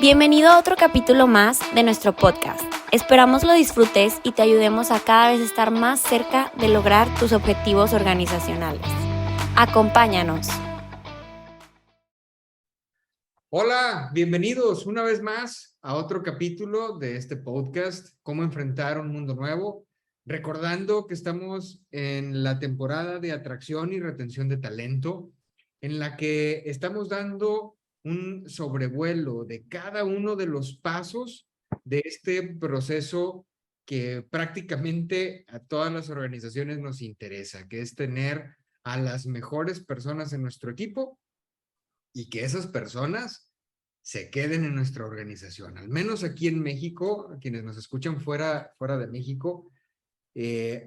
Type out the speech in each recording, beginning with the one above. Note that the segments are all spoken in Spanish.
Bienvenido a otro capítulo más de nuestro podcast. Esperamos lo disfrutes y te ayudemos a cada vez estar más cerca de lograr tus objetivos organizacionales. Acompáñanos. Hola, bienvenidos una vez más a otro capítulo de este podcast, Cómo enfrentar un mundo nuevo. Recordando que estamos en la temporada de atracción y retención de talento, en la que estamos dando un sobrevuelo de cada uno de los pasos de este proceso que prácticamente a todas las organizaciones nos interesa, que es tener a las mejores personas en nuestro equipo y que esas personas se queden en nuestra organización. Al menos aquí en México, a quienes nos escuchan fuera de México,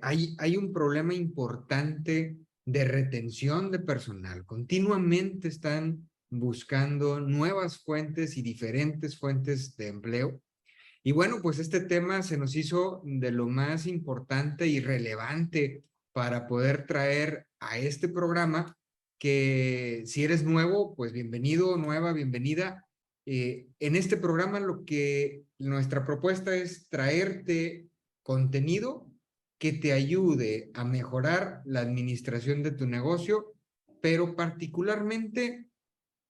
hay un problema importante de retención de personal. Continuamente están buscando nuevas fuentes y diferentes fuentes de empleo. Y bueno, pues este tema se nos hizo de lo más importante y relevante para poder traer a este programa, que si eres nuevo, pues bienvenido, nueva, bienvenida. En este programa nuestra propuesta es traerte contenido que te ayude a mejorar la administración de tu negocio, pero particularmente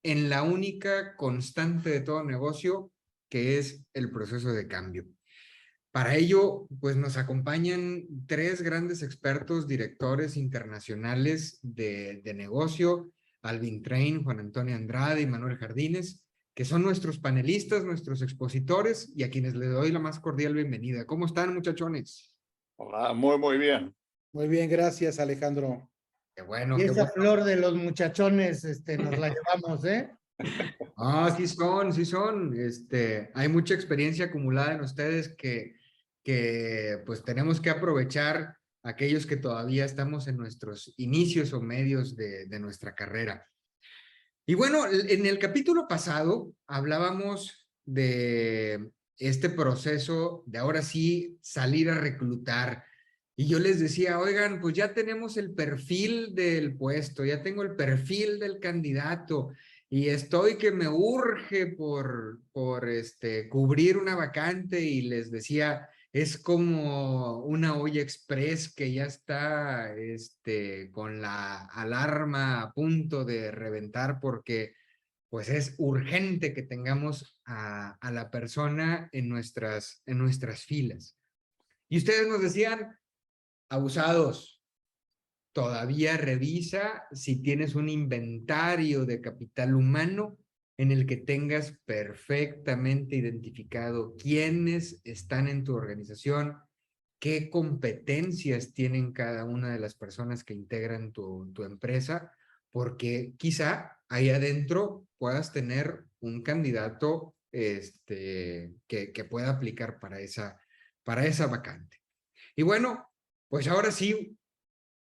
en la única constante de todo negocio, que es el proceso de cambio. Para ello, pues nos acompañan tres grandes expertos, directores internacionales de negocio, Alvin Train, Juan Antonio Andrade y Manuel Jardines, que son nuestros panelistas, nuestros expositores y a quienes les doy la más cordial bienvenida. ¿Cómo están, muchachones? Hola, muy bien. Muy bien, gracias, Alejandro. Qué bueno, Y qué esa bueno. flor de los muchachones, nos la llevamos, ¿eh? Ah, sí son. Hay mucha experiencia acumulada en ustedes que pues tenemos que aprovechar aquellos que todavía estamos en nuestros inicios o medios de nuestra carrera. Y bueno, en el capítulo pasado hablábamos de este proceso de ahora sí salir a reclutar. Y yo les decía, oigan, pues ya tenemos el perfil del puesto, ya tengo el perfil del candidato y estoy que me urge por cubrir una vacante, y les decía, es como una olla express que ya está con la alarma a punto de reventar, porque pues es urgente que tengamos a la persona en nuestras filas. Y ustedes nos decían, abusados, todavía revisa si tienes un inventario de capital humano en el que tengas perfectamente identificado quiénes están en tu organización, qué competencias tienen cada una de las personas que integran tu empresa, porque quizá ahí adentro puedas tener un candidato que pueda aplicar para esa vacante. Y bueno, pues ahora sí,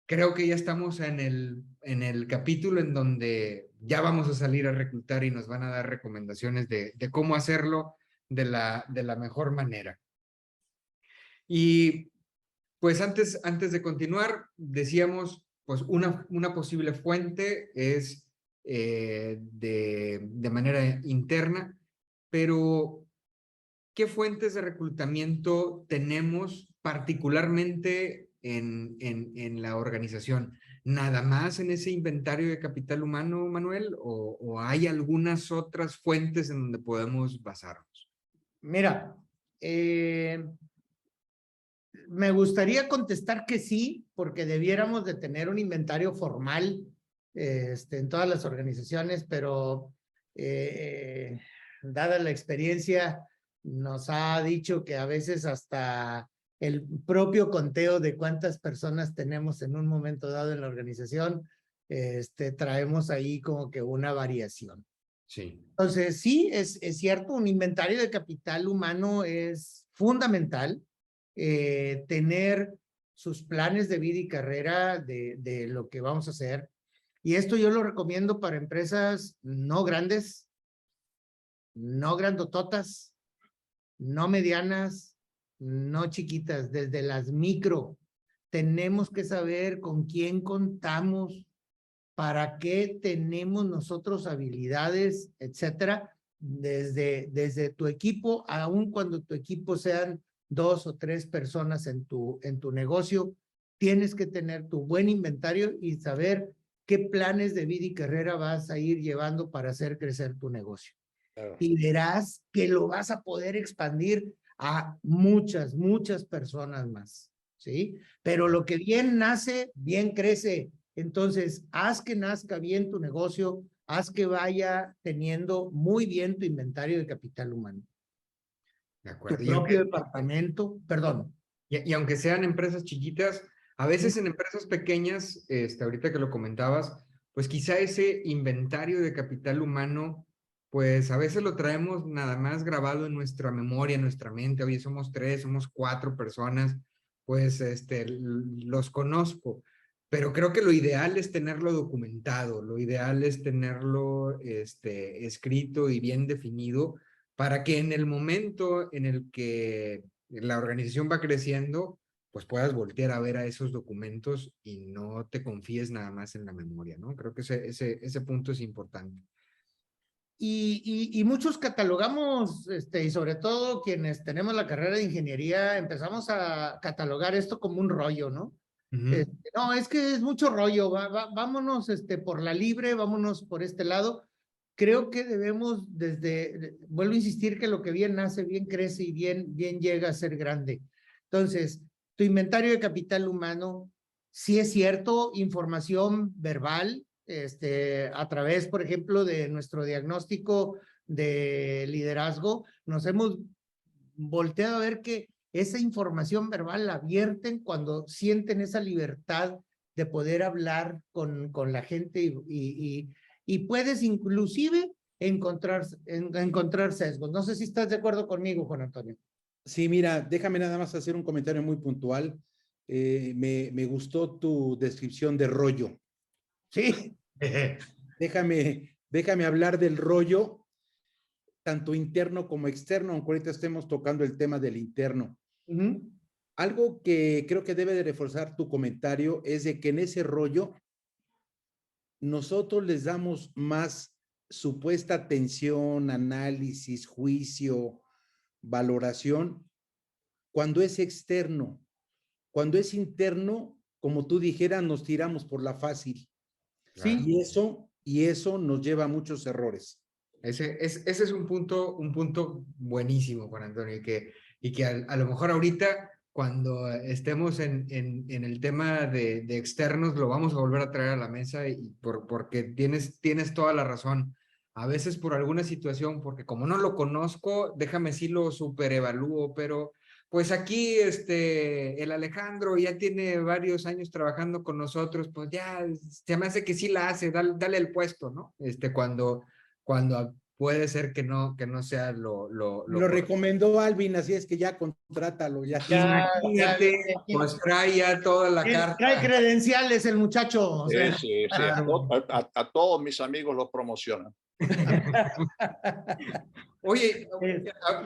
creo que ya estamos en el capítulo en donde ya vamos a salir a reclutar y nos van a dar recomendaciones de cómo hacerlo de la mejor manera. Y pues antes de continuar, decíamos, pues una posible fuente es de manera interna, pero ¿qué fuentes de reclutamiento tenemos particularmente en la organización? ¿Nada más en ese inventario de capital humano, Manuel? ¿O hay algunas otras fuentes en donde podemos basarnos? Mira, me gustaría contestar que sí, porque debiéramos de tener un inventario formal en todas las organizaciones, pero dada la experiencia, nos ha dicho que a veces hasta el propio conteo de cuántas personas tenemos en un momento dado en la organización, traemos ahí como que una variación. Sí. Entonces, sí, es cierto, un inventario de capital humano es fundamental. Tener sus planes de vida y carrera de lo que vamos a hacer. Y esto yo lo recomiendo para empresas no grandes, no grandototas, no medianas, no chiquitas, desde las micro. Tenemos que saber con quién contamos, para qué tenemos nosotros habilidades, etcétera, desde tu equipo, aun cuando tu equipo sean 2 o 3 personas en tu negocio, tienes que tener tu buen inventario y saber qué planes de vida y carrera vas a ir llevando para hacer crecer tu negocio. Claro. Y verás que lo vas a poder expandir a muchas, muchas personas más, ¿sí? Pero lo que bien nace, bien crece. Entonces, haz que nazca bien tu negocio, haz que vaya teniendo muy bien tu inventario de capital humano. De Tu acuerdo. propio departamento, perdón. Y aunque sean empresas chiquitas, a veces en empresas pequeñas, ahorita que lo comentabas, pues quizá ese inventario de capital humano, pues a veces lo traemos nada más grabado en nuestra memoria, en nuestra mente. Oye, somos 3, somos 4 personas, pues los conozco. Pero creo que lo ideal es tenerlo documentado, lo ideal es tenerlo escrito y bien definido para que en el momento en el que la organización va creciendo, pues puedas voltear a ver a esos documentos y no te confíes nada más en la memoria, ¿no? Creo que ese punto es importante. Y muchos catalogamos, y sobre todo quienes tenemos la carrera de ingeniería, empezamos a catalogar esto como un rollo, ¿no? No, es que es mucho rollo, vámonos por la libre, vámonos por este lado. Creo que debemos vuelvo a insistir que lo que bien nace, bien crece y bien llega a ser grande. Entonces, tu inventario de capital humano, sí es cierto, información verbal, a través, por ejemplo, de nuestro diagnóstico de liderazgo, nos hemos volteado a ver que esa información verbal la vierten cuando sienten esa libertad de poder hablar con la gente y puedes inclusive encontrar sesgos. No sé si estás de acuerdo conmigo, Juan Antonio. Sí, mira, déjame nada más hacer un comentario muy puntual. Me gustó tu descripción de rollo. Sí. Déjame hablar del rollo, tanto interno como externo, aunque ahorita estemos tocando el tema del interno. Algo que creo que debe de reforzar tu comentario es de que en ese rollo nosotros les damos más supuesta atención, análisis, juicio, valoración, cuando es externo. Cuando es interno, como tú dijeras, nos tiramos por la fácil. Sí. Y eso nos lleva a muchos errores. Ese es un punto buenísimo, Juan Antonio, y que a lo mejor ahorita, cuando estemos en el tema de externos, lo vamos a volver a traer a la mesa porque tienes toda la razón. A veces por alguna situación, porque como no lo conozco, déjame sí lo superevalúo, pero pues aquí el Alejandro ya tiene varios años trabajando con nosotros, pues ya se me hace que sí la hace, dale el puesto, ¿no? Cuando puede ser que no sea lo recomendó Alvin, así es que ya contrátalo. Ya. Imagínate, pues trae ya toda la carta. Trae credenciales el muchacho. O sea, Sí. Claro. A todos mis amigos los promocionan. Oye,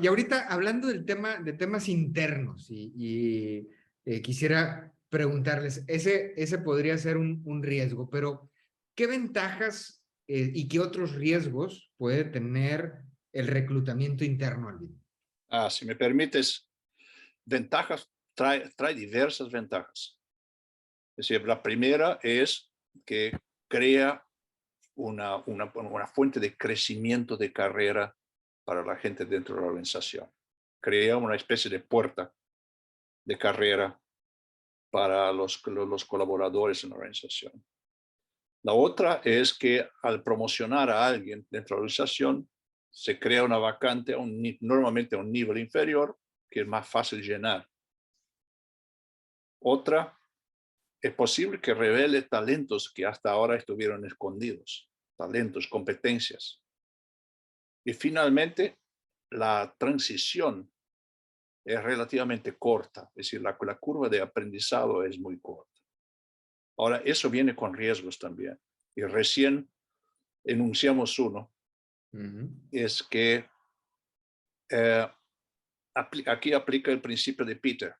y ahorita hablando de temas internos, quisiera preguntarles, ese podría ser un riesgo, pero ¿qué ventajas y qué otros riesgos puede tener el reclutamiento interno, Alvin? Si me permites, ventajas, trae diversas ventajas. Es decir, la primera es que crea una fuente de crecimiento de carrera para la gente dentro de la organización. Crea una especie de puerta de carrera para los colaboradores en la organización. La otra es que al promocionar a alguien dentro de la organización, se crea una vacante normalmente a un nivel inferior que es más fácil llenar. Otra, es posible que revele talentos que hasta ahora estuvieron escondidos, talentos, competencias. Y finalmente, la transición es relativamente corta, es decir, la curva de aprendizado es muy corta. Ahora, eso viene con riesgos también. Y recién enunciamos uno, es que aquí aplica el principio de Peter.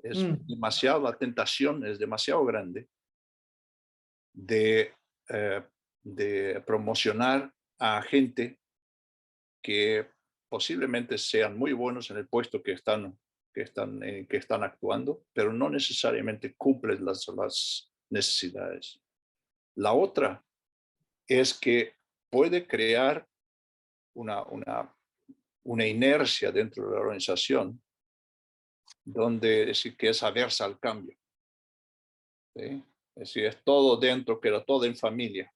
La tentación es demasiado grande de promocionar a gente que posiblemente sean muy buenos en el puesto que están actuando, pero no necesariamente cumplen las necesidades. La otra es que puede crear una inercia dentro de la organización donde decir que es aversa al cambio. ¿Sí? Es decir, es todo dentro, pero todo en familia.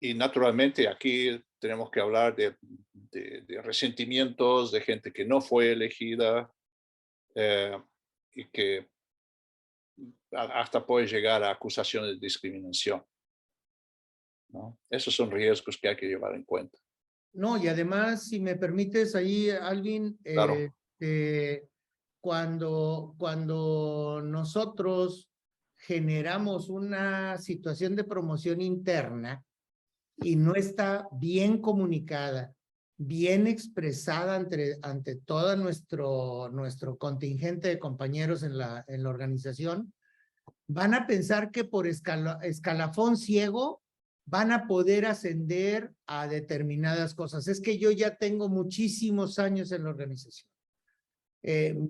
Y naturalmente aquí tenemos que hablar de resentimientos, de gente que no fue elegida y que hasta puede llegar a acusaciones de discriminación, ¿no? Esos son riesgos que hay que llevar en cuenta. No, y además, si me permites ahí, Alvin, Claro. cuando nosotros generamos una situación de promoción interna y no está bien comunicada, bien expresada ante todo nuestro contingente de compañeros en la organización, van a pensar que por escalafón ciego van a poder ascender a determinadas cosas. Es que yo ya tengo muchísimos años en la organización.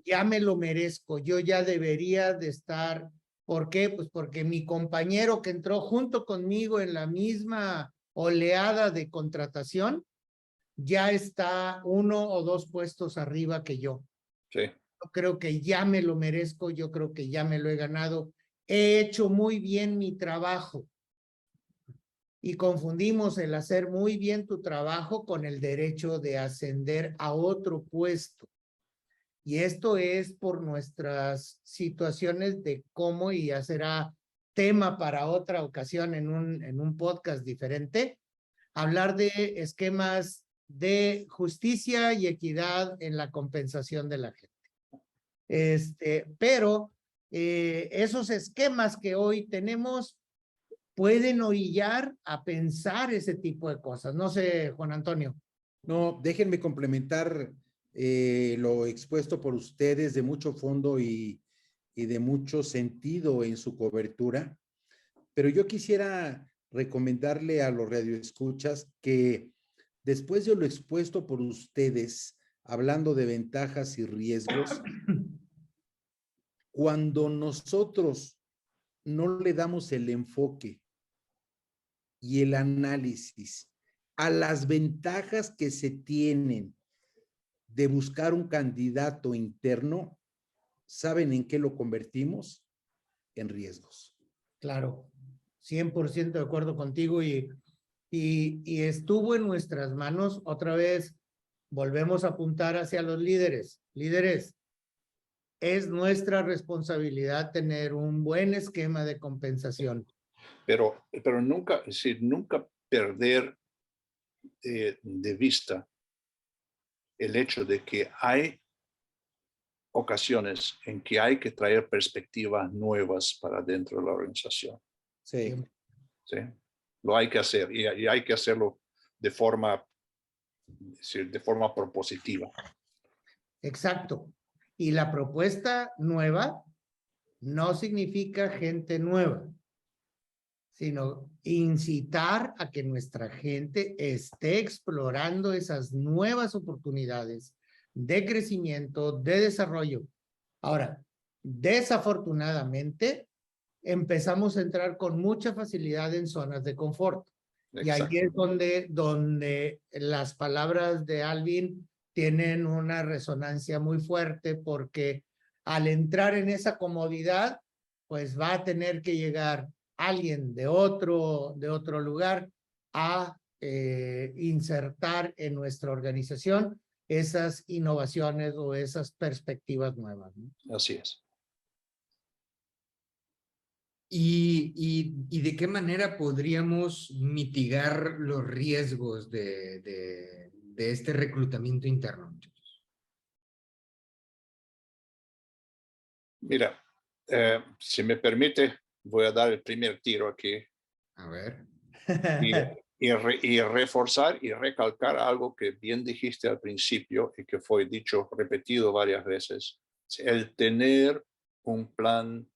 Ya me lo merezco, yo ya debería de estar. ¿Por qué? Pues porque mi compañero que entró junto conmigo en la misma oleada de contratación ya está 1 o 2 puestos arriba que yo. Sí. Yo creo que ya me lo merezco, yo creo que ya me lo he ganado. He hecho muy bien mi trabajo. Y confundimos el hacer muy bien tu trabajo con el derecho de ascender a otro puesto. Y esto es por nuestras situaciones de cómo, y ya será tema para otra ocasión en un podcast diferente, hablar de esquemas de justicia y equidad en la compensación de la gente. Pero esos esquemas que hoy tenemos pueden orillar a pensar ese tipo de cosas. No sé, Juan Antonio. No, déjenme complementar lo expuesto por ustedes de mucho fondo y de mucho sentido en su cobertura, pero yo quisiera recomendarle a los radioescuchas que después de lo expuesto por ustedes, hablando de ventajas y riesgos, cuando nosotros no le damos el enfoque y el análisis a las ventajas que se tienen de buscar un candidato interno, ¿saben en qué lo convertimos? En riesgos. Claro, 100% de acuerdo contigo y estuvo en nuestras manos. Otra vez, volvemos a apuntar hacia los líderes. Líderes, es nuestra responsabilidad tener un buen esquema de compensación. Pero nunca, es decir, nunca perder de vista el hecho de que hay ocasiones en que hay que traer perspectivas nuevas para dentro de la organización. Sí. ¿Sí? Lo hay que hacer y hay que hacerlo de forma propositiva. Exacto. Y la propuesta nueva no significa gente nueva, sino incitar a que nuestra gente esté explorando esas nuevas oportunidades de crecimiento, de desarrollo. Ahora, desafortunadamente, empezamos a entrar con mucha facilidad en zonas de confort. Y ahí es donde las palabras de Alvin tienen una resonancia muy fuerte, porque al entrar en esa comodidad, pues va a tener que llegar alguien de otro lugar a insertar en nuestra organización esas innovaciones o esas perspectivas nuevas, ¿no? Así es. ¿Y de qué manera podríamos mitigar los riesgos de este reclutamiento interno? Mira, si me permite, voy a dar el primer tiro aquí. A ver. Y reforzar y recalcar algo que bien dijiste al principio y que fue repetido varias veces. El tener un plan,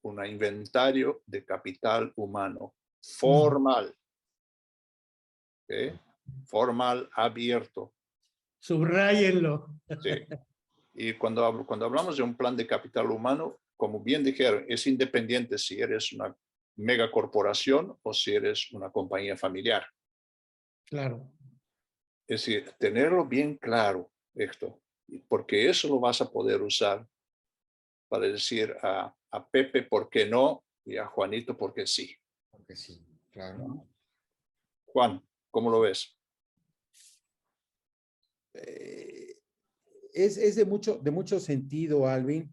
un inventario de capital humano formal. ¿Okay? formal, abierto. Subrayenlo. Sí. Y cuando hablamos de un plan de capital humano, como bien dijeron, es independiente si eres una megacorporación o si eres una compañía familiar. Claro. Es decir, tenerlo bien claro esto, porque eso lo vas a poder usar para decir a Pepe por qué no y a Juanito por qué sí. Porque sí, claro. Juan, ¿cómo lo ves? Es de mucho sentido, Alvin.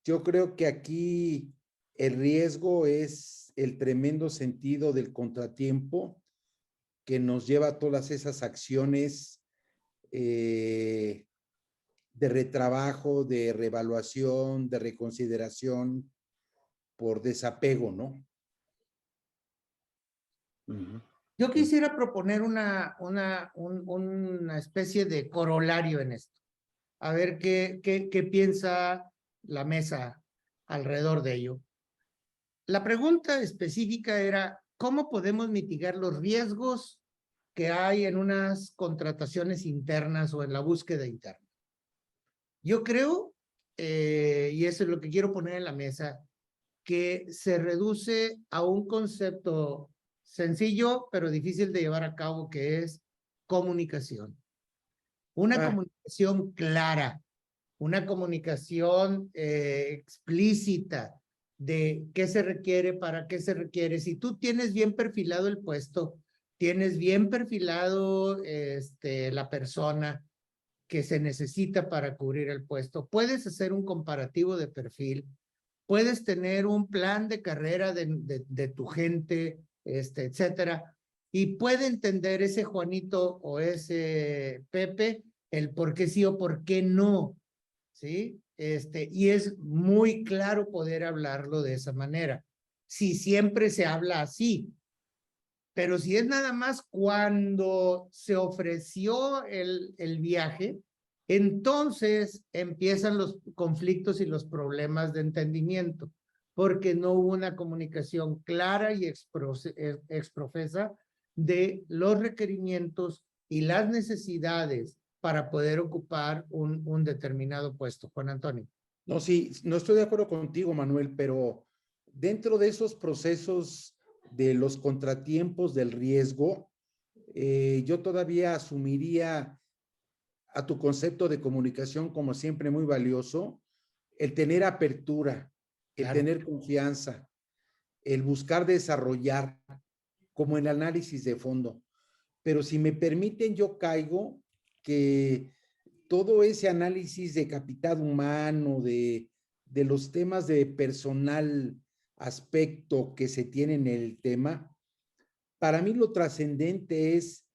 Yo creo que aquí el riesgo es el tremendo sentido del contratiempo que nos lleva a todas esas acciones de retrabajo, de reevaluación, de reconsideración por desapego, ¿no? Yo quisiera proponer una especie de corolario en esto. A ver qué piensa la mesa alrededor de ello. La pregunta específica era, ¿cómo podemos mitigar los riesgos que hay en unas contrataciones internas o en la búsqueda interna? Yo creo, y eso es lo que quiero poner en la mesa, que se reduce a un concepto sencillo, pero difícil de llevar a cabo, que es comunicación. Una comunicación clara, una comunicación explícita de qué se requiere, para qué se requiere. Si tú tienes bien perfilado el puesto, tienes bien perfilado la persona que se necesita para cubrir el puesto, puedes hacer un comparativo de perfil, puedes tener un plan de carrera de tu gente, etcétera, y puede entender ese Juanito o ese Pepe el por qué sí o por qué no, ¿sí? Y es muy claro poder hablarlo de esa manera. Si siempre se habla así, pero si es nada más cuando se ofreció el viaje, entonces empiezan los conflictos y los problemas de entendimiento, porque no hubo una comunicación clara y exprofesa de los requerimientos y las necesidades para poder ocupar un determinado puesto. Juan Antonio. No, sí, no estoy de acuerdo contigo, Manuel, pero dentro de esos procesos de los contratiempos del riesgo, yo todavía asumiría a tu concepto de comunicación como siempre muy valioso, el tener apertura, el tener confianza, el buscar desarrollar, como el análisis de fondo. Pero si me permiten, yo caigo que todo ese análisis de capital humano, de los temas de personal aspecto que se tiene en el tema, para mí lo trascendente es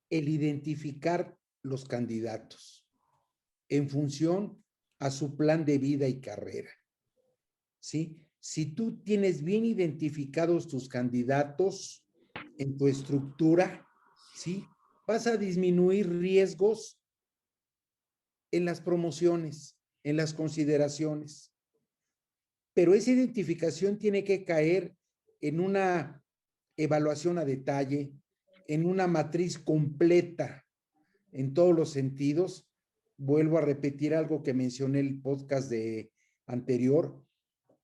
el identificar los candidatos en función a su plan de vida y carrera. ¿Sí? Si tú tienes bien identificados tus candidatos en tu estructura, ¿sí? Vas a disminuir riesgos en las promociones, en las consideraciones. Pero esa identificación tiene que caer en una evaluación a detalle, en una matriz completa en todos los sentidos. Vuelvo a repetir algo que mencioné en el podcast anterior,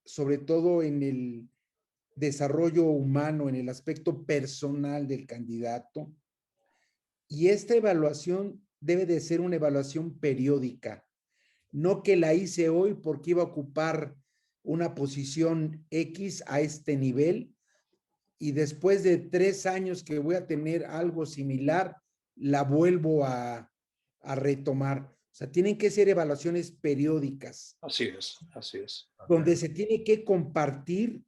sobre todo en el desarrollo humano, en el aspecto personal del candidato. Y esta evaluación debe de ser una evaluación periódica, no que la hice hoy porque iba a ocupar una posición X a este nivel y después de 3 años que voy a tener algo similar, la vuelvo a retomar. O sea, tienen que ser evaluaciones periódicas. Así es, así es. Donde se tiene que compartir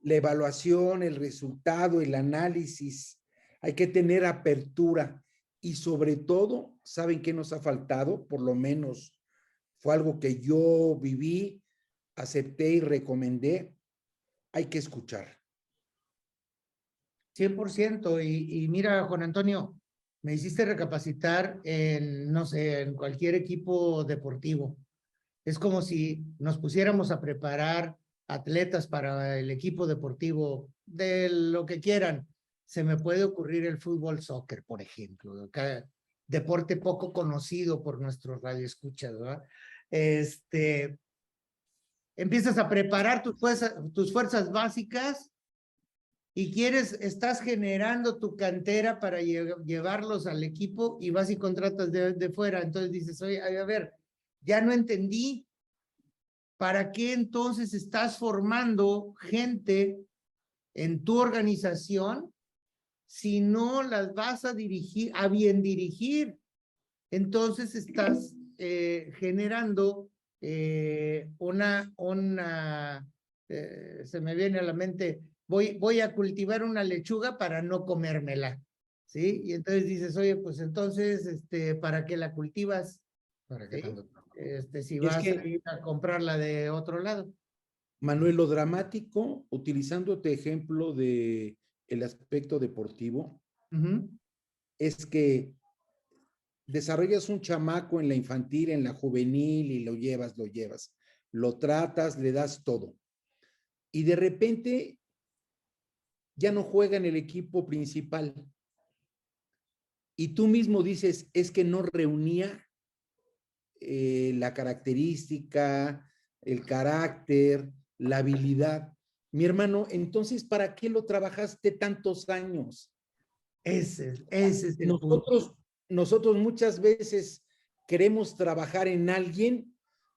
la evaluación, el resultado, el análisis. Hay que tener apertura y sobre todo, ¿saben qué nos ha faltado? Por lo menos fue algo que yo viví, acepté y recomendé. Hay que escuchar. 100%. Y mira, Juan Antonio, me hiciste recapacitar en, no sé, en cualquier equipo deportivo. Es como si nos pusiéramos a preparar atletas para el equipo deportivo de lo que quieran, se me puede ocurrir el fútbol soccer, por ejemplo, deporte poco conocido por nuestros radioescuchas, ¿verdad? Empiezas a preparar tus fuerzas básicas y estás generando tu cantera para llevarlos al equipo y vas y contratas de fuera. Entonces dices, oye, a ver, ya no entendí. ¿Para qué entonces estás formando gente en tu organización si no las vas a dirigir, a bien dirigir? Entonces estás generando se me viene a la mente, voy a cultivar una lechuga para no comérmela, ¿sí? Y entonces dices, oye, pues entonces, ¿para qué la cultivas? ¿Para qué ¿Sí? tanto? Si Y es vas a que, ir a comprarla de otro lado. Manuel, lo dramático, utilizando tu ejemplo de el aspecto deportivo, es que desarrollas un chamaco en la infantil, en la juvenil y lo llevas, lo tratas, le das todo. Y de repente ya no juega en el equipo principal. Y tú mismo dices, es que no reunía la característica, el carácter, la habilidad. Mi hermano, entonces, ¿para qué lo trabajaste tantos años? Ese es el punto. Nosotros muchas veces queremos trabajar en alguien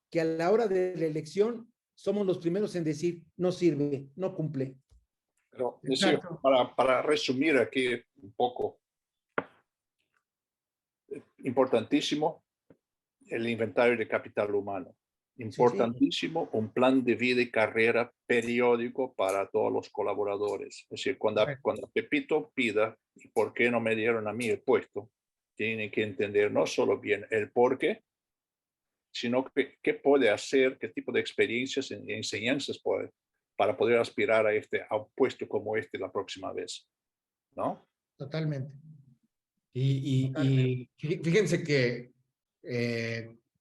que a la hora de la elección somos los primeros en decir, no sirve, no cumple. Pero, Exacto. para resumir aquí un poco, importantísimo el inventario de capital humano. Importantísimo un plan de vida y carrera periódico para todos los colaboradores. Es decir, cuando Pepito pida, ¿y por qué no me dieron a mí el puesto? Tienen que entender no solo bien el por qué, sino qué puede hacer, qué tipo de experiencias y enseñanzas puede, para poder aspirar a un puesto como este la próxima vez, ¿no? Totalmente. Y fíjense que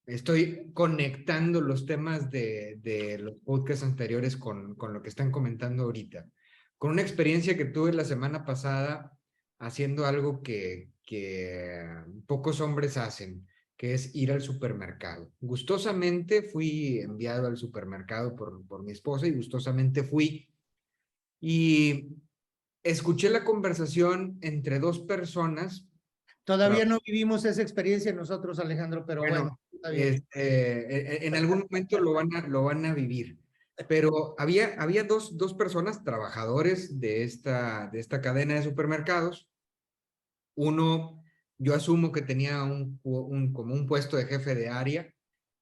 estoy conectando los temas de los podcasts anteriores con lo que están comentando ahorita. Con una experiencia que tuve la semana pasada haciendo algo que pocos hombres hacen, que es ir al supermercado. Gustosamente fui enviado al supermercado por mi esposa y gustosamente fui. Y escuché la conversación entre dos personas. Todavía no vivimos esa experiencia nosotros, Alejandro, pero bueno, está bien. En algún momento lo van a vivir. Pero había dos personas, trabajadores de esta cadena de supermercados. Uno, yo asumo que tenía como un puesto de jefe de área,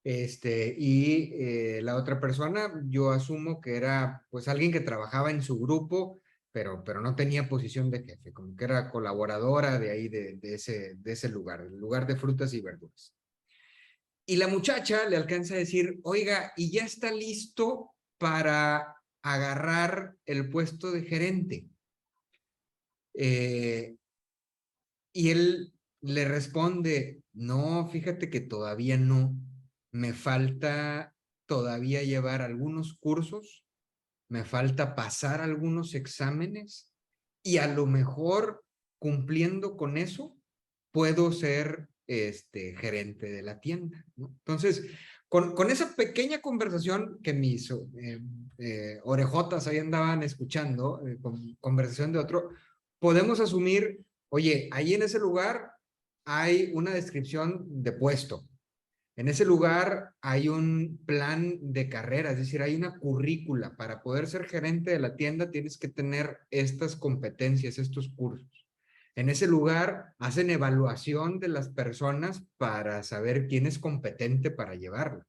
y la otra persona, yo asumo que era pues alguien que trabajaba en su grupo, pero no tenía posición de jefe, como que era colaboradora de ahí, de ese lugar, el lugar de frutas y verduras. Y la muchacha le alcanza a decir, oiga, ¿y ya está listo para agarrar el puesto de gerente? Y él le responde, no, fíjate que todavía no, me falta todavía llevar algunos cursos, me falta pasar algunos exámenes y a lo mejor cumpliendo con eso puedo ser gerente de la tienda, ¿no? Entonces, con esa pequeña conversación que mis orejotas ahí andaban escuchando, conversación de otro, podemos asumir, oye, ahí en ese lugar hay una descripción de puesto. En ese lugar hay un plan de carrera, es decir, hay una currícula. Para poder ser gerente de la tienda tienes que tener estas competencias, estos cursos. En ese lugar hacen evaluación de las personas para saber quién es competente para llevarla.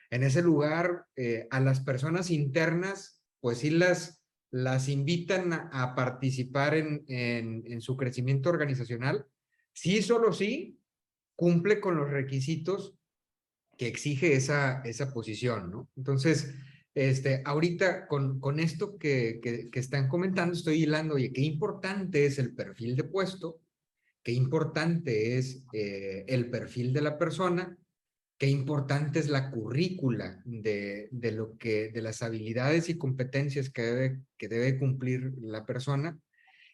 En ese lugar, a las personas internas, pues sí las invitan a participar en su crecimiento organizacional. Sí, solo sí, cumple con los requisitos que exige esa posición, ¿no? Entonces, ahorita con esto que están comentando, estoy hilando, oye, qué importante es el perfil de puesto, qué importante es el perfil de la persona, qué importante es la currícula de las habilidades y competencias que debe cumplir la persona.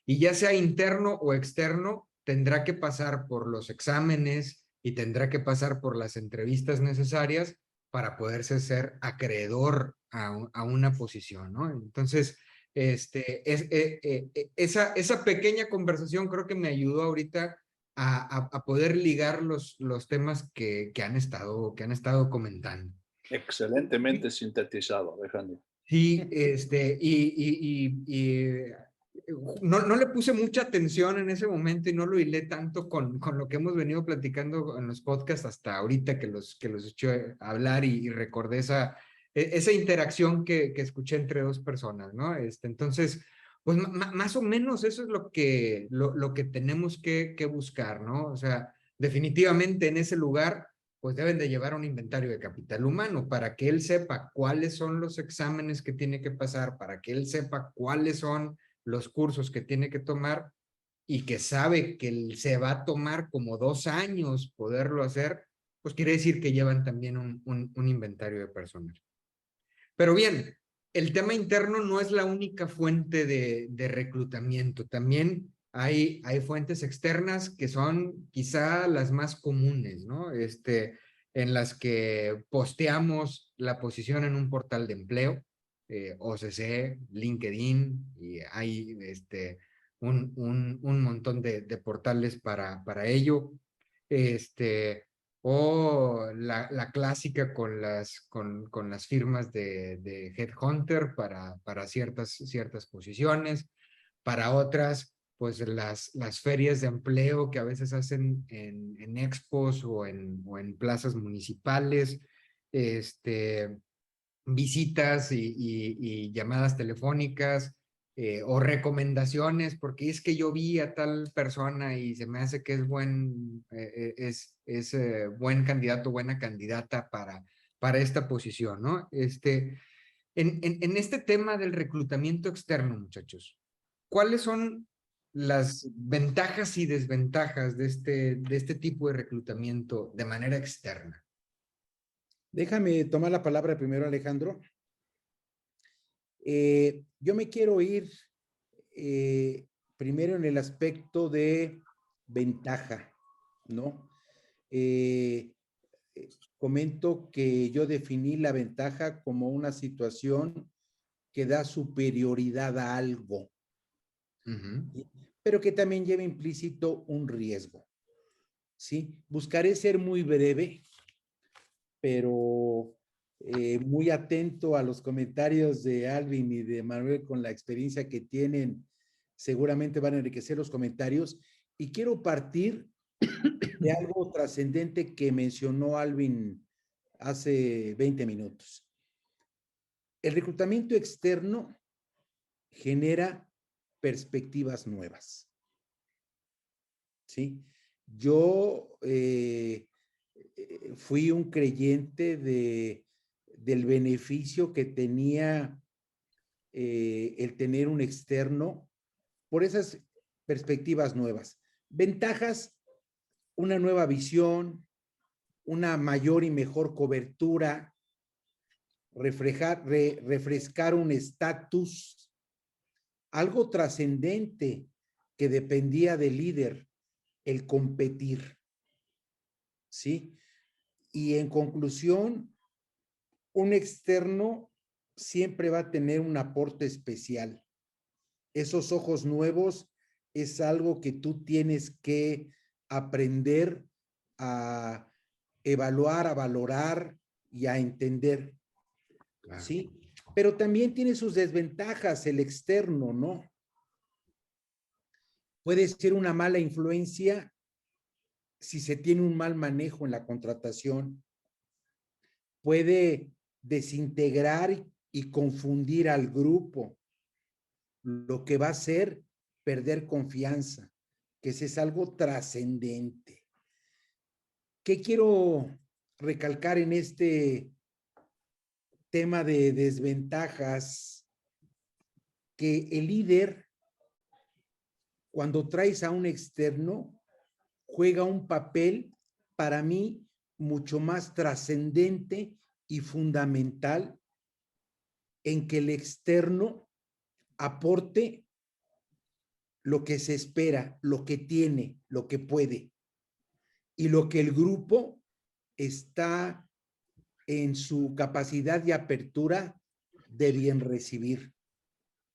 y ya sea interno o externo, tendrá que pasar por los exámenes y tendrá que pasar por las entrevistas necesarias para poderse ser acreedor a una posición, ¿no? Entonces, esa pequeña conversación creo que me ayudó ahorita a poder ligar los temas que han estado comentando. Excelentemente sintetizado, Alejandro. Sí, no le puse mucha atención en ese momento y no lo hilé tanto con lo que hemos venido platicando en los podcasts hasta ahorita que los escuché hablar y recordé esa interacción que escuché entre dos personas, ¿no? Entonces, pues más o menos eso es lo que tenemos que buscar, ¿no? O sea, definitivamente en ese lugar pues deben de llevar un inventario de capital humano para que él sepa cuáles son los exámenes que tiene que pasar, para que él sepa cuáles son los cursos que tiene que tomar y que sabe que se va a tomar como 2 años poderlo hacer, pues quiere decir que llevan también un inventario de personal. Pero bien, el tema interno no es la única fuente de reclutamiento. También hay fuentes externas que son quizá las más comunes, ¿no? En las que posteamos la posición en un portal de empleo, OCC, LinkedIn, y hay un montón de portales para ello. O la clásica con las firmas de Headhunter para ciertas posiciones, para otras, pues las ferias de empleo que a veces hacen en expos o en plazas municipales, visitas y llamadas telefónicas, o recomendaciones, porque es que yo vi a tal persona y se me hace que es buen candidato, buena candidata para esta posición, ¿no? En este tema del reclutamiento externo, muchachos, ¿cuáles son las ventajas y desventajas de este tipo de reclutamiento de manera externa? Déjame tomar la palabra primero, Alejandro. Yo me quiero ir primero en el aspecto de ventaja, ¿no? Comento que yo definí la ventaja como una situación que da superioridad a algo, pero que también lleva implícito un riesgo, ¿sí? Buscaré ser muy breve, pero muy atento a los comentarios de Alvin y de Manuel con la experiencia que tienen. Seguramente van a enriquecer los comentarios y quiero partir de algo trascendente que mencionó Alvin hace 20 minutos. El reclutamiento externo genera perspectivas nuevas. ¿Sí? Yo fui un creyente del beneficio que tenía el tener un externo por esas perspectivas nuevas. Ventajas, una nueva visión, una mayor y mejor cobertura, refrescar un estatus, algo trascendente que dependía del líder, el competir. ¿Sí? Y en conclusión, un externo siempre va a tener un aporte especial. Esos ojos nuevos es algo que tú tienes que aprender a evaluar, a valorar y a entender. Claro. ¿Sí? Pero también tiene sus desventajas el externo, ¿no? Puede ser una mala influencia si se tiene un mal manejo en la contratación. Puede desintegrar y confundir al grupo, lo que va a hacer perder confianza, que ese es algo trascendente. ¿Qué quiero recalcar en este tema de desventajas? Que el líder, cuando traes a un externo, juega un papel para mí mucho más trascendente y fundamental en que el externo aporte lo que se espera, lo que tiene, lo que puede y lo que el grupo está en su capacidad de apertura de bien recibir,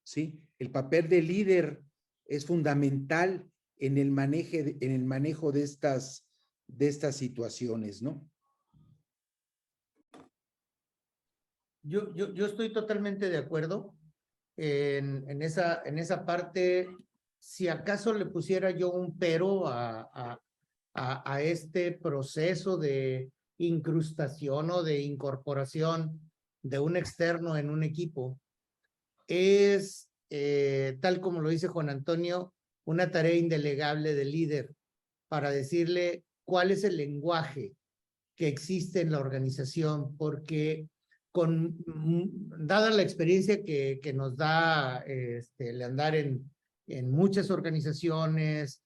¿sí? El papel de líder es fundamental en el manejo de estas situaciones, ¿no? Yo estoy totalmente de acuerdo en esa parte. Si acaso le pusiera yo un pero a este proceso de incrustación o de incorporación de un externo en un equipo, es, tal como lo dice Juan Antonio, una tarea indelegable del líder para decirle cuál es el lenguaje que existe en la organización, porque dada la experiencia que nos da el andar en muchas organizaciones,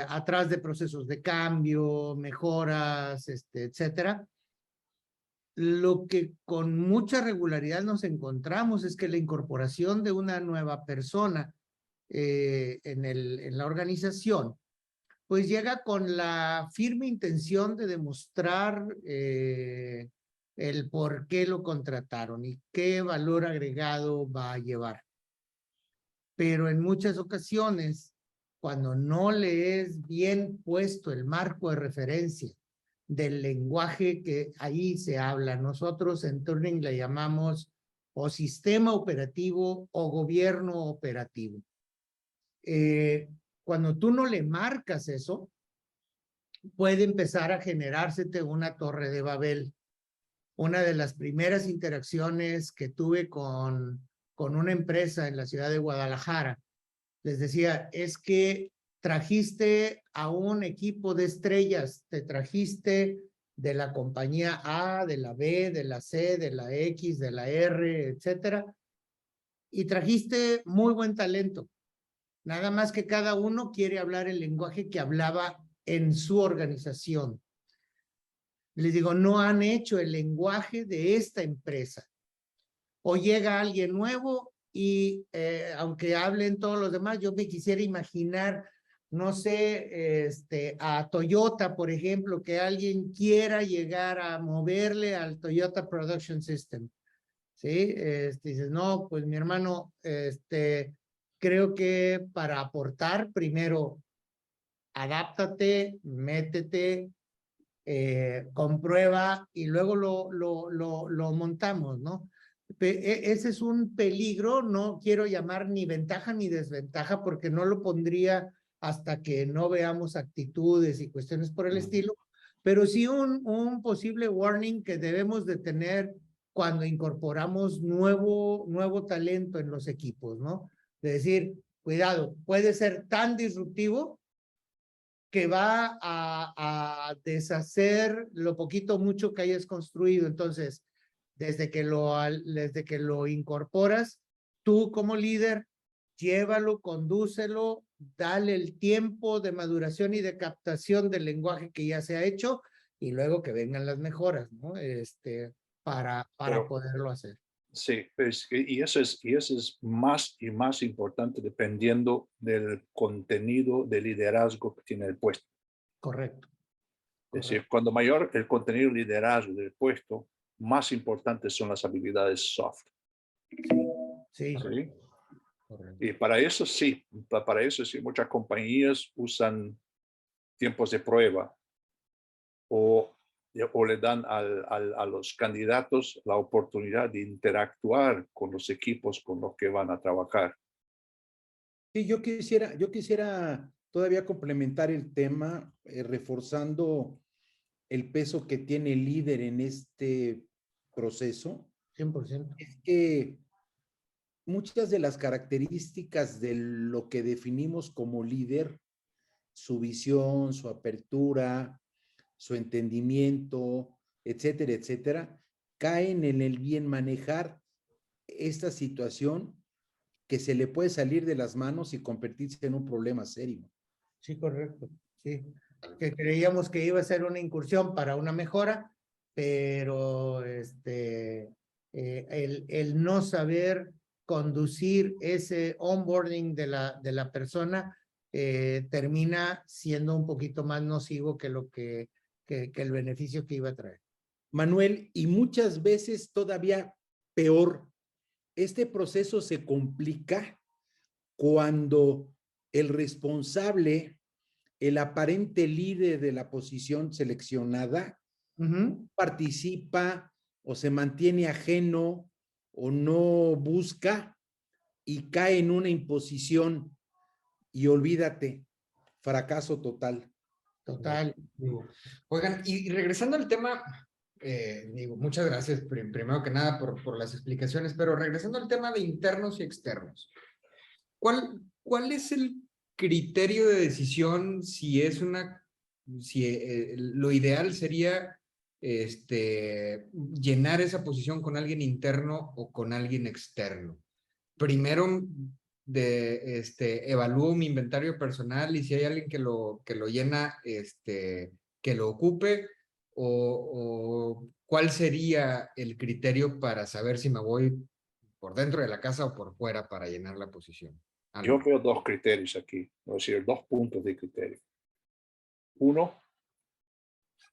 atrás de procesos de cambio, mejoras, etcétera, lo que con mucha regularidad nos encontramos es que la incorporación de una nueva persona en la organización, pues llega con la firme intención de demostrar el por qué lo contrataron y qué valor agregado va a llevar. Pero en muchas ocasiones, cuando no le es bien puesto el marco de referencia del lenguaje que ahí se habla, nosotros en Turing le llamamos o sistema operativo o gobierno operativo. Cuando tú no le marcas eso, puede empezar a generársete una torre de Babel. Una de las primeras interacciones que tuve con una empresa en la ciudad de Guadalajara, les decía, es que trajiste a un equipo de estrellas, te trajiste de la compañía A, de la B, de la C, de la X, de la R, etcétera, y trajiste muy buen talento. Nada más que cada uno quiere hablar el lenguaje que hablaba en su organización. Les digo, no han hecho el lenguaje de esta empresa. O llega alguien nuevo y aunque hablen todos los demás, yo me quisiera imaginar, no sé, a Toyota, por ejemplo, que alguien quiera llegar a moverle al Toyota Production System. ¿Sí? Dices, no, pues mi hermano, creo que para aportar, primero, adáptate, métete, comprueba y luego lo montamos, ¿no? Ese es un peligro, no quiero llamar ni ventaja ni desventaja porque no lo pondría hasta que no veamos actitudes y cuestiones por el estilo, pero sí un posible warning que debemos de tener cuando incorporamos nuevo talento en los equipos, ¿no? De decir, cuidado, puede ser tan disruptivo que va deshacer lo poquito o mucho que hayas construido. Entonces, desde que lo incorporas, tú como líder, llévalo, condúcelo, dale el tiempo de maduración y de captación del lenguaje que ya se ha hecho y luego que vengan las mejoras, ¿no? Para poderlo hacer. Sí, y eso es más y más importante dependiendo del contenido de liderazgo que tiene el puesto. Correcto. Es decir, cuando mayor el contenido de liderazgo del puesto, más importantes son las habilidades soft. Sí. ¿Sí? Y para eso sí, muchas compañías usan tiempos de prueba o le dan a los candidatos la oportunidad de interactuar con los equipos con los que van a trabajar. Sí, yo quisiera todavía complementar el tema, reforzando el peso que tiene el líder en este proceso. 100%. Es que muchas de las características de lo que definimos como líder, su visión, su apertura, su entendimiento, etcétera, etcétera, caen en el bien manejar esta situación que se le puede salir de las manos y convertirse en un problema serio. Sí, correcto. Sí. Que creíamos que iba a ser una incursión para una mejora, pero el no saber conducir ese onboarding de la persona termina siendo un poquito más nocivo que lo que el beneficio que iba a traer. Manuel, y muchas veces todavía peor, este proceso se complica cuando el responsable, el aparente líder de la posición seleccionada, participa o se mantiene ajeno o no busca y cae en una imposición y olvídate, fracaso total. Total. Oigan, y regresando al tema, muchas gracias primero que nada por las explicaciones, pero regresando al tema de internos y externos, ¿cuál es el criterio de decisión si lo ideal sería llenar esa posición con alguien interno o con alguien externo? Primero evalúo mi inventario personal y si hay alguien que lo llena, que lo ocupe, o cuál sería el criterio para saber si me voy por dentro de la casa o por fuera para llenar la posición. Yo veo dos criterios aquí, es decir, 2 puntos de criterio. Uno,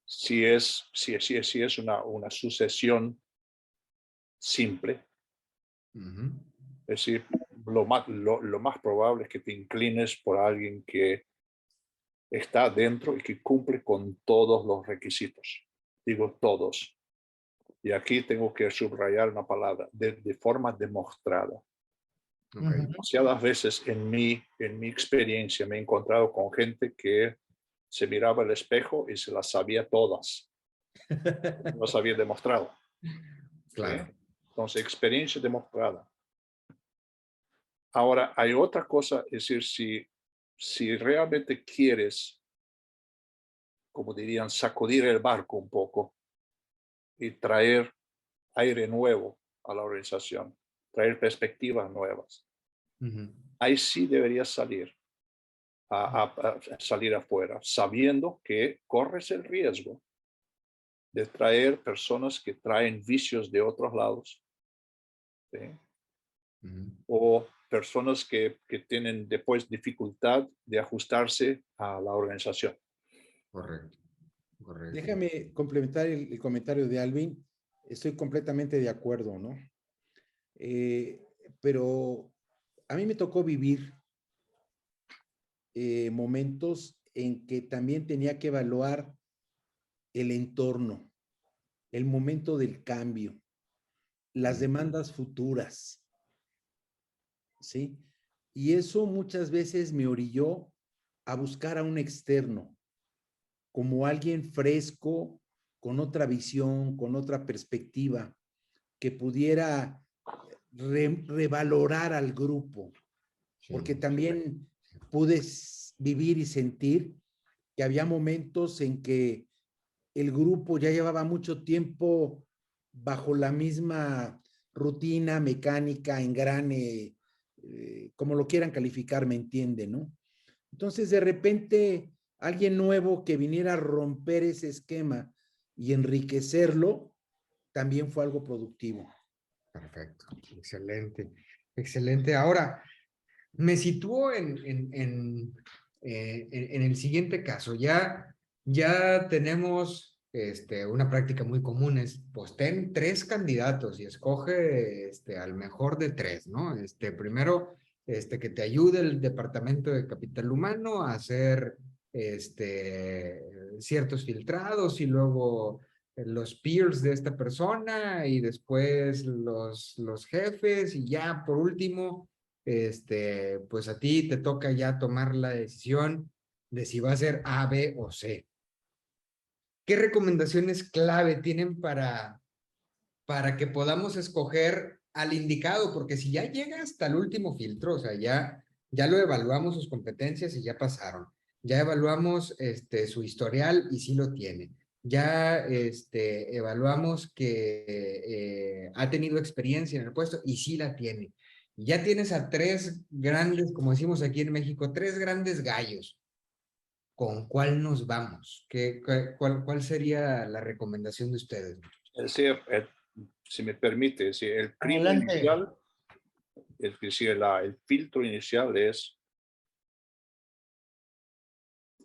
si es una sucesión simple, es decir, lo más probable es que te inclines por alguien que está dentro y que cumple con todos los requisitos. Digo todos. Y aquí tengo que subrayar una palabra, de forma demostrada. Demasiadas veces en mi experiencia me he encontrado con gente que se miraba al espejo y se las sabía todas. No las había demostrado. Claro. ¿Sí? Entonces, experiencia demostrada. Ahora, hay otra cosa, es decir, si realmente quieres, como dirían, sacudir el barco un poco y traer aire nuevo a la organización, traer perspectivas nuevas, ahí sí deberías salir salir afuera, sabiendo que corres el riesgo de traer personas que traen vicios de otros lados, ¿sí? O personas que tienen después dificultad de ajustarse a la organización. Correcto. Déjame complementar el comentario de Alvin. Estoy completamente de acuerdo, ¿no? Pero a mí me tocó vivir momentos en que también tenía que evaluar el entorno, el momento del cambio, las demandas futuras, ¿sí? Y eso muchas veces me orilló a buscar a un externo, como alguien fresco, con otra visión, con otra perspectiva, que pudiera revalorar al grupo, porque también pude vivir y sentir que había momentos en que el grupo ya llevaba mucho tiempo bajo la misma rutina, mecánica, engrane, como lo quieran calificar, me entiende, ¿no? Entonces, de repente, alguien nuevo que viniera a romper ese esquema y enriquecerlo, también fue algo productivo. Perfecto, excelente, excelente. Ahora, me sitúo en el siguiente caso. Ya tenemos una práctica muy común, es pues ten 3 candidatos y escoge al mejor de 3, ¿no? Primero, que te ayude el departamento de capital humano a hacer ciertos filtrados y luego los peers de esta persona y después los jefes y ya por último, pues a ti te toca ya tomar la decisión de si va a ser A, B o C. ¿Qué recomendaciones clave tienen para que podamos escoger al indicado? Porque si ya llega hasta el último filtro, o sea, ya lo evaluamos sus competencias y ya pasaron. Ya evaluamos su historial y sí lo tiene. Ya evaluamos que ha tenido experiencia en el puesto y sí la tiene. Ya tienes a 3 grandes, como decimos aquí en México, 3 grandes gallos. ¿Con cuál nos vamos? ¿Cuál sería la recomendación de ustedes? Es decir, si me permite, si el crimen Adelante. inicial es decir, el filtro inicial es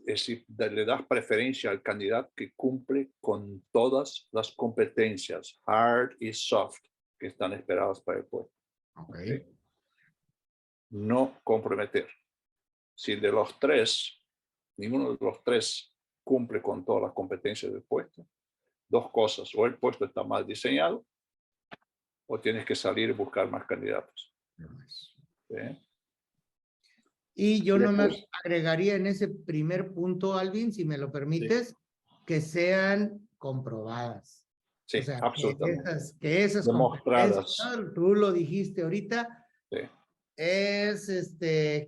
decir, le das preferencia al candidato que cumple con todas las competencias, hard y soft, que están esperadas para el puesto. Ok. No comprometer. Si de los tres, ninguno de los tres cumple con todas las competencias del puesto, dos cosas: o el puesto está mal diseñado, o tienes que salir y buscar más candidatos. ¿Sí? Y yo Después, nomás agregaría en ese primer punto, Alvin, si me lo permites, que sean comprobadas. sí, O sea, absolutamente. que esas Demostradas. competencias, tú lo dijiste ahorita, Sí. es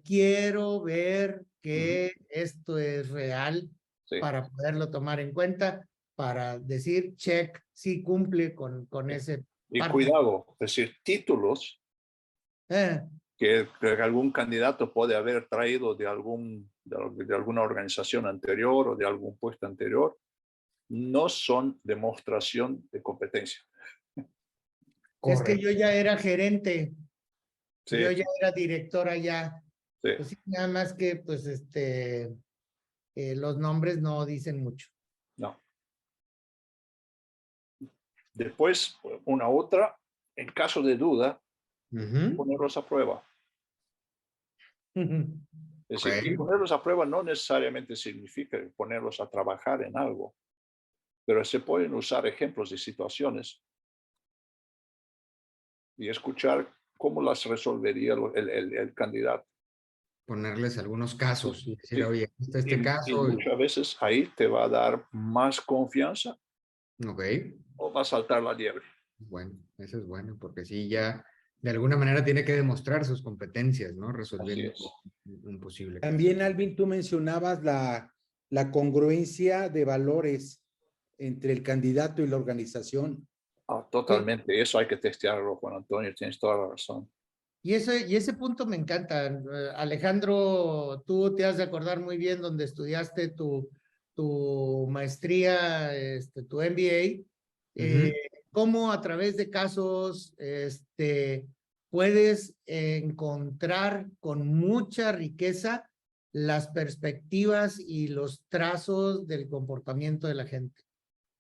quiero ver que esto es real Sí. para poderlo tomar en cuenta, para decir check, sí cumple con ese. Y parte. cuidado, es decir, títulos que algún candidato puede haber traído de alguna organización anterior o de algún puesto anterior, no son demostración de competencia. Es que yo ya era gerente, Sí, yo ya era director allá. sí. Pues sí, nada más que pues los nombres no dicen mucho. No. Después, una otra, en caso de duda, ponerlos a prueba. Es decir, y ponerlos a prueba no necesariamente significa ponerlos a trabajar en algo, pero se pueden usar ejemplos de situaciones y escuchar cómo las resolvería el candidato. Ponerles algunos casos y decir, Sí. oye, este Y caso. muchas veces ahí te va a dar más confianza Ok. o va a saltar la liebre. Bueno, eso es bueno, porque sí, ya de alguna manera tiene que demostrar sus competencias, ¿no? Resolviendo Así es. un posible caso. También, Alvin, tú mencionabas la congruencia de valores entre el candidato y la organización. Totalmente. Eso hay que testearlo, Juan Antonio. Tienes toda la razón. Y ese punto me encanta. Alejandro, tú te has de acordar muy bien donde estudiaste tu maestría, tu MBA, cómo a través de casos puedes encontrar con mucha riqueza las perspectivas y los trazos del comportamiento de la gente.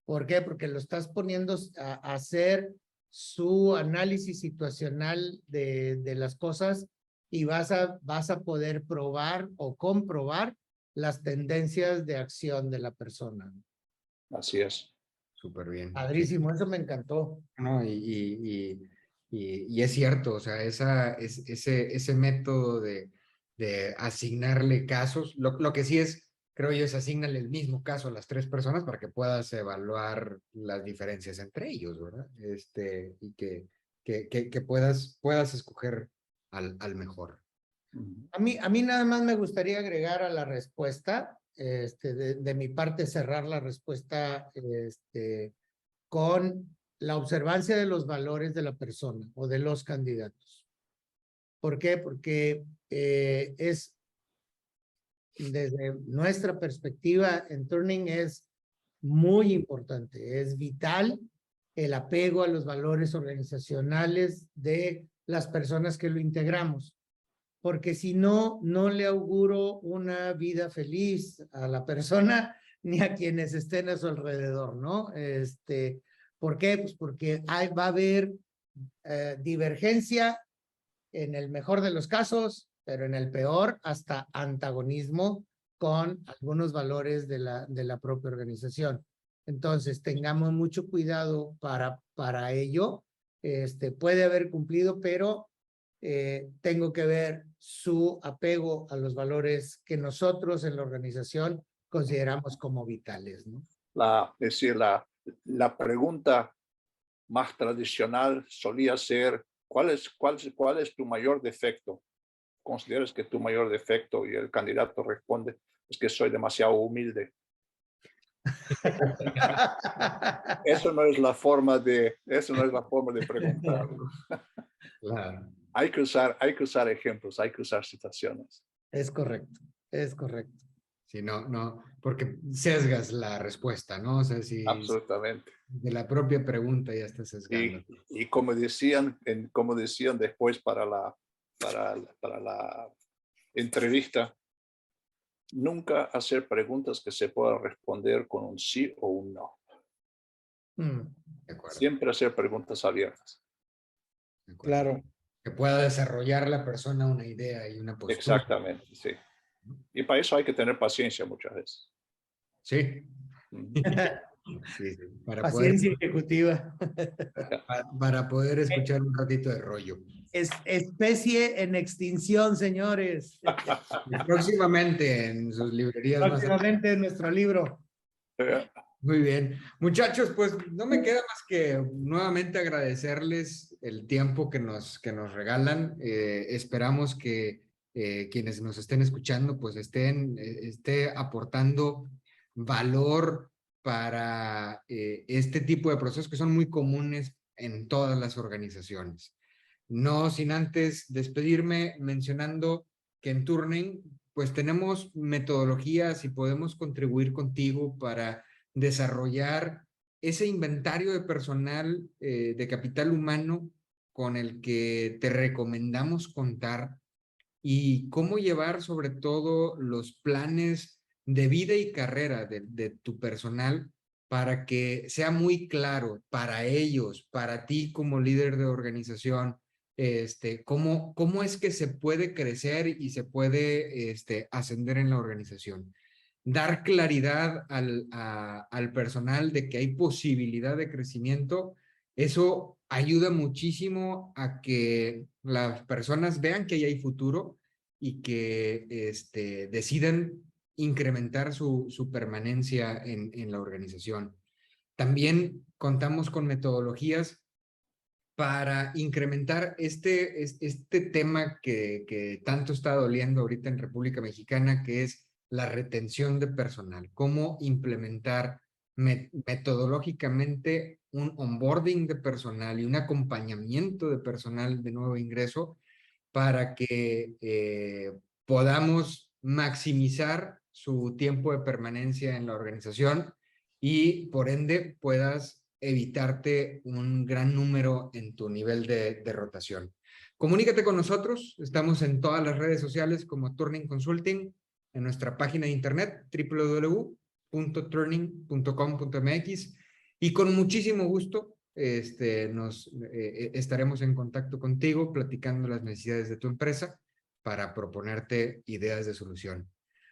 ¿Por qué? Porque lo estás poniendo a hacer su análisis situacional de las cosas y vas a poder probar o comprobar las tendencias de acción de la persona. Así es. Súper bien. Padrísimo, eso me encantó. No, y es cierto, o sea, ese método de asignarle casos, lo que sí es, creo yo, es asignarle el mismo caso a las tres personas para que puedas evaluar las diferencias entre ellos, ¿verdad? Y que puedas escoger al mejor. A mí nada más me gustaría agregar a la respuesta, de mi parte cerrar la respuesta con la observancia de los valores de la persona o de los candidatos. ¿Por qué? Porque es desde nuestra perspectiva en Turning es muy importante, es vital el apego a los valores organizacionales de las personas que lo integramos, porque si no, no le auguro una vida feliz a la persona ni a quienes estén a su alrededor, ¿no? ¿Por qué? Pues porque va a haber divergencia en el mejor de los casos, pero en el peor hasta antagonismo con algunos valores de la propia organización. Entonces, tengamos mucho cuidado para ello. Puede haber cumplido, pero tengo que ver su apego a los valores que nosotros en la organización consideramos como vitales, ¿no? Es decir, la pregunta más tradicional solía ser, ¿cuál es tu mayor defecto? ¿Consideras que tu mayor defecto? Y el candidato responde, es que soy demasiado humilde. Eso no es la forma de preguntar. Claro. Hay que usar ejemplos, hay que usar situaciones. Es correcto, es correcto. Sí, no, porque sesgas la respuesta, ¿no? O sea, si Absolutamente. de la propia pregunta ya está sesgando. Y como decían después para para la entrevista, nunca hacer preguntas que se puedan responder con un sí o un no. De acuerdo, Siempre hacer preguntas abiertas. de acuerdo. Claro. Que pueda desarrollar la persona una idea y una postura. Exactamente, sí. Y para eso hay que tener paciencia muchas veces. Sí. Ujú. Sí, sí, para Paciencia ejecutiva. para poder escuchar un ratito de rollo. Es especie en extinción, señores. Y próximamente en sus librerías más. Próximamente en nuestro libro. Muy bien. Muchachos, pues no me queda más que nuevamente agradecerles el tiempo que nos regalan. Esperamos que quienes nos estén escuchando pues esté aportando valor para este tipo de procesos que son muy comunes en todas las organizaciones. No sin antes despedirme mencionando que en Turning pues tenemos metodologías y podemos contribuir contigo para desarrollar ese inventario de personal de capital humano con el que te recomendamos contar y cómo llevar sobre todo los planes de vida y carrera de tu personal para que sea muy claro para ellos, para ti como líder de organización, cómo es que se puede crecer y se puede ascender en la organización. Dar claridad al personal de que hay posibilidad de crecimiento, eso ayuda muchísimo a que las personas vean que ahí hay futuro y que decidan incrementar su permanencia en la organización. También contamos con metodologías para incrementar este tema que tanto está doliendo ahorita en República Mexicana, que es la retención de personal. Cómo implementar metodológicamente un onboarding de personal y un acompañamiento de personal de nuevo ingreso para que podamos maximizar su tiempo de permanencia en la organización y por ende puedas evitarte un gran número en tu nivel de rotación. Comunícate con nosotros, estamos en todas las redes sociales como Turning Consulting, en nuestra página de internet www.turning.com.mx y con muchísimo gusto estaremos en contacto contigo platicando las necesidades de tu empresa para proponerte ideas de solución.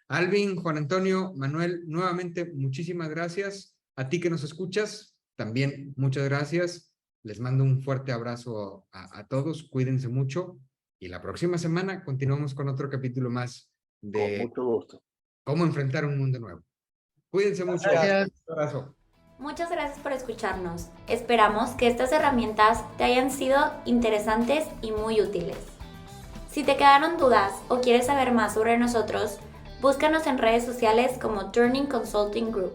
Alvin, Juan Antonio, Manuel, nuevamente muchísimas gracias. A ti que nos escuchas, también muchas gracias. Les mando un fuerte abrazo a todos, cuídense mucho y la próxima semana continuamos con otro capítulo más Con de mucho gusto. cómo enfrentar un mundo nuevo. Cuídense mucho. Gracias. Un abrazo. Muchas gracias por escucharnos. Esperamos que estas herramientas te hayan sido interesantes y muy útiles. Si te quedaron dudas o quieres saber más sobre nosotros, búscanos en redes sociales como Turning Consulting Group.